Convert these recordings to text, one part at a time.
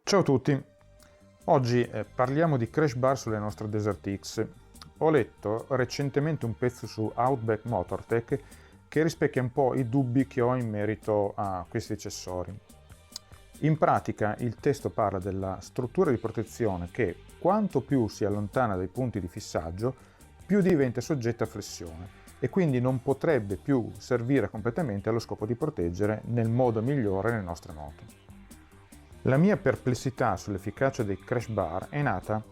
Ciao a tutti, oggi parliamo di crash bar sulle nostre Desert X. Ho letto recentemente un pezzo su Outback Motortech che rispecchia un po' i dubbi che ho in merito a questi accessori. In pratica il testo parla della struttura di protezione che quanto più si allontana dai punti di fissaggio, più diventa soggetta a flessione e quindi non potrebbe più servire completamente allo scopo di proteggere nel modo migliore le nostre moto. La mia perplessità sull'efficacia dei crash bar è nata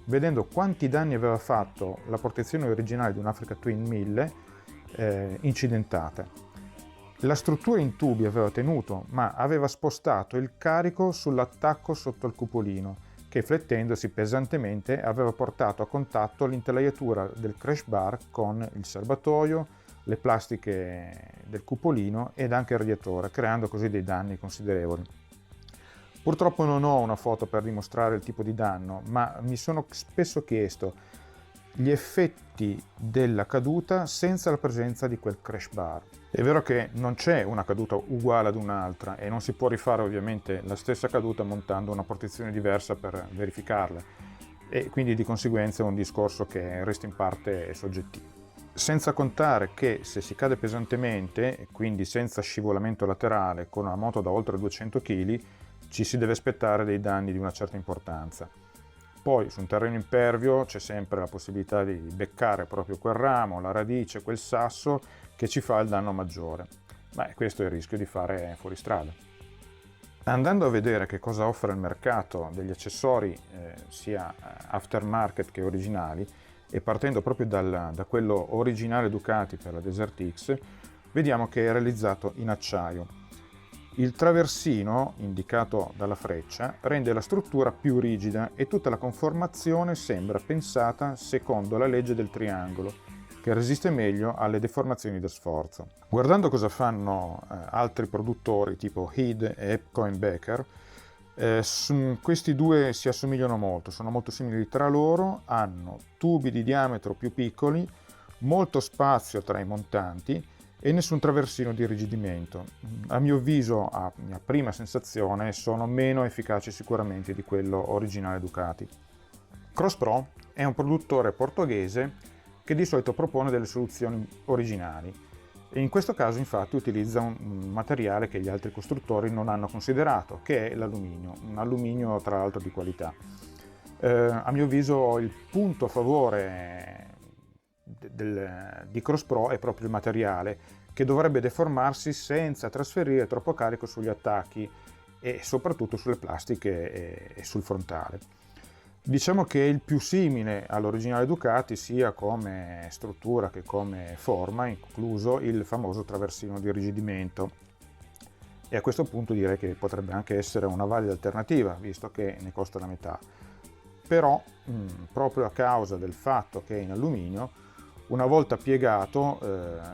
vedendo quanti danni aveva fatto la protezione originale di un Africa Twin 1000 incidentata. La struttura in tubi aveva tenuto, ma aveva spostato il carico sull'attacco sotto il cupolino, che flettendosi pesantemente aveva portato a contatto l'intelaiatura del crash bar con il serbatoio, le plastiche del cupolino ed anche il radiatore, creando così dei danni considerevoli. Purtroppo non ho una foto per dimostrare il tipo di danno, ma mi sono spesso chiesto gli effetti della caduta senza la presenza di quel crash bar. È vero che non c'è una caduta uguale ad un'altra e non si può rifare ovviamente la stessa caduta montando una protezione diversa per verificarla e quindi di conseguenza è un discorso che resta in parte soggettivo. Senza contare che se si cade pesantemente e quindi senza scivolamento laterale con una moto da oltre 200 kg ci si deve aspettare dei danni di una certa importanza. Poi su un terreno impervio c'è sempre la possibilità di beccare proprio quel ramo, la radice, quel sasso che ci fa il danno maggiore. Ma questo è il rischio di fare fuoristrada. Andando a vedere che cosa offre il mercato degli accessori sia aftermarket che originali e partendo proprio da quello originale Ducati per la Desert X, vediamo che è realizzato in acciaio. Il traversino, indicato dalla freccia, rende la struttura più rigida e tutta la conformazione sembra pensata secondo la legge del triangolo, che resiste meglio alle deformazioni da sforzo. Guardando cosa fanno altri produttori tipo Head e Epco Becker, questi due si assomigliano molto, sono molto simili tra loro, hanno tubi di diametro più piccoli, molto spazio tra i montanti e nessun traversino di irrigidimento. A mio avviso, a mia prima sensazione, sono meno efficaci sicuramente di quello originale Ducati. CrossPro è un produttore portoghese che di solito propone delle soluzioni originali e in questo caso infatti utilizza un materiale che gli altri costruttori non hanno considerato, che è l'alluminio, un alluminio tra l'altro di qualità. A mio avviso il punto a favore di CrossPro è proprio il materiale, che dovrebbe deformarsi senza trasferire troppo carico sugli attacchi e soprattutto sulle plastiche e sul frontale. Diciamo che il più simile all'originale Ducati sia come struttura che come forma, incluso il famoso traversino di irrigidimento. E a questo punto direi che potrebbe anche essere una valida alternativa, visto che ne costa la metà. Però, proprio a causa del fatto che è in alluminio, una volta piegato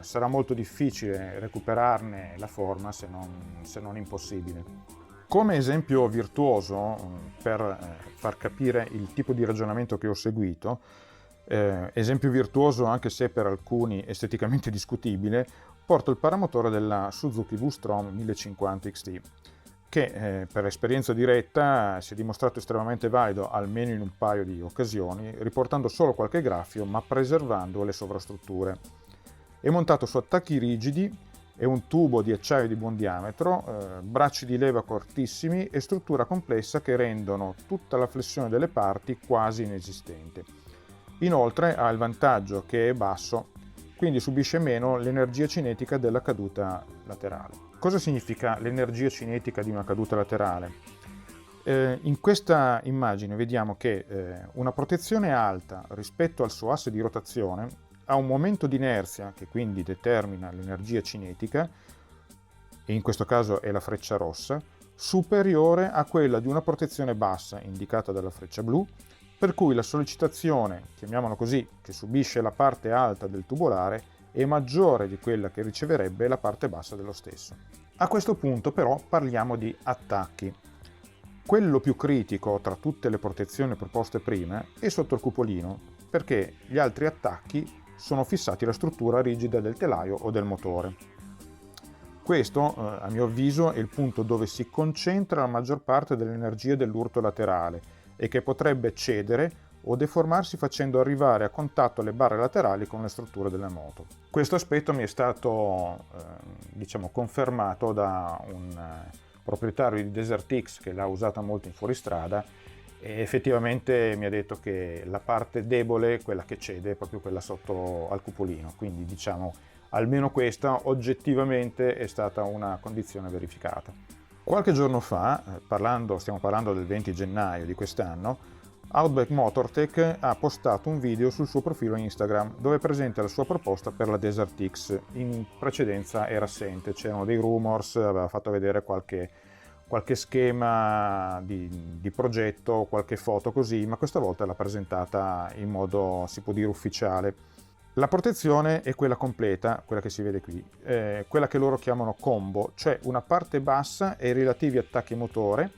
sarà molto difficile recuperarne la forma se non impossibile. Come esempio virtuoso, per far capire il tipo di ragionamento che ho seguito, esempio virtuoso anche se per alcuni esteticamente discutibile, porto il paramotore della Suzuki V-Strom 1050 XT, che per esperienza diretta si è dimostrato estremamente valido almeno in un paio di occasioni, riportando solo qualche graffio ma preservando le sovrastrutture. È montato su attacchi rigidi e un tubo di acciaio di buon diametro, bracci di leva cortissimi e struttura complessa che rendono tutta la flessione delle parti quasi inesistente. Inoltre ha il vantaggio che è basso, quindi subisce meno l'energia cinetica della caduta laterale. Cosa significa l'energia cinetica di una caduta laterale? In questa immagine vediamo che una protezione alta rispetto al suo asse di rotazione ha un momento di inerzia che quindi determina l'energia cinetica, e in questo caso è la freccia rossa, superiore a quella di una protezione bassa indicata dalla freccia blu, per cui la sollecitazione, chiamiamola così, che subisce la parte alta del tubolare è maggiore di quella che riceverebbe la parte bassa dello stesso. A questo punto però parliamo di attacchi. Quello più critico tra tutte le protezioni proposte prima è sotto il cupolino, perché gli altri attacchi sono fissati alla struttura rigida del telaio o del motore. Questo, a mio avviso, è il punto dove si concentra la maggior parte dell'energia dell'urto laterale e che potrebbe cedere o deformarsi facendo arrivare a contatto le barre laterali con le strutture della moto. Questo aspetto mi è stato confermato da un proprietario di Desert X che l'ha usata molto in fuoristrada e effettivamente mi ha detto che la parte debole, quella che cede, è proprio quella sotto al cupolino, quindi almeno questa oggettivamente è stata una condizione verificata. Qualche giorno fa, stiamo parlando del 20 gennaio di quest'anno, Outback Motortech ha postato un video sul suo profilo Instagram dove presenta la sua proposta per la Desert X. In precedenza era assente, c'erano dei rumors, aveva fatto vedere qualche schema di progetto, qualche foto così, ma questa volta l'ha presentata in modo, si può dire, ufficiale. La protezione è quella completa, quella che si vede qui, quella che loro chiamano combo, cioè una parte bassa e i relativi attacchi motore,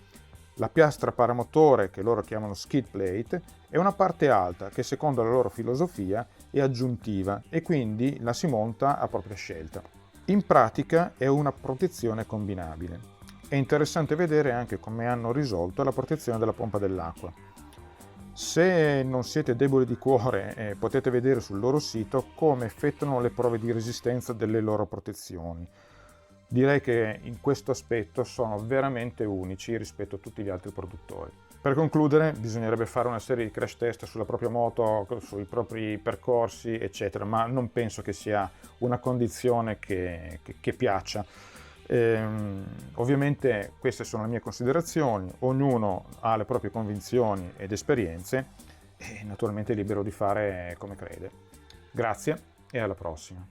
la piastra paramotore che loro chiamano skid plate e una parte alta che secondo la loro filosofia è aggiuntiva e quindi la si monta a propria scelta. In pratica è una protezione combinabile. È interessante vedere anche come hanno risolto la protezione della pompa dell'acqua. Se non siete deboli di cuore, potete vedere sul loro sito come effettuano le prove di resistenza delle loro protezioni. Direi che in questo aspetto sono veramente unici rispetto a tutti gli altri produttori. Per concludere, bisognerebbe fare una serie di crash test sulla propria moto, sui propri percorsi, eccetera, ma non penso che sia una condizione che piaccia. Ovviamente queste sono le mie considerazioni, ognuno ha le proprie convinzioni ed esperienze e naturalmente è libero di fare come crede. Grazie e alla prossima.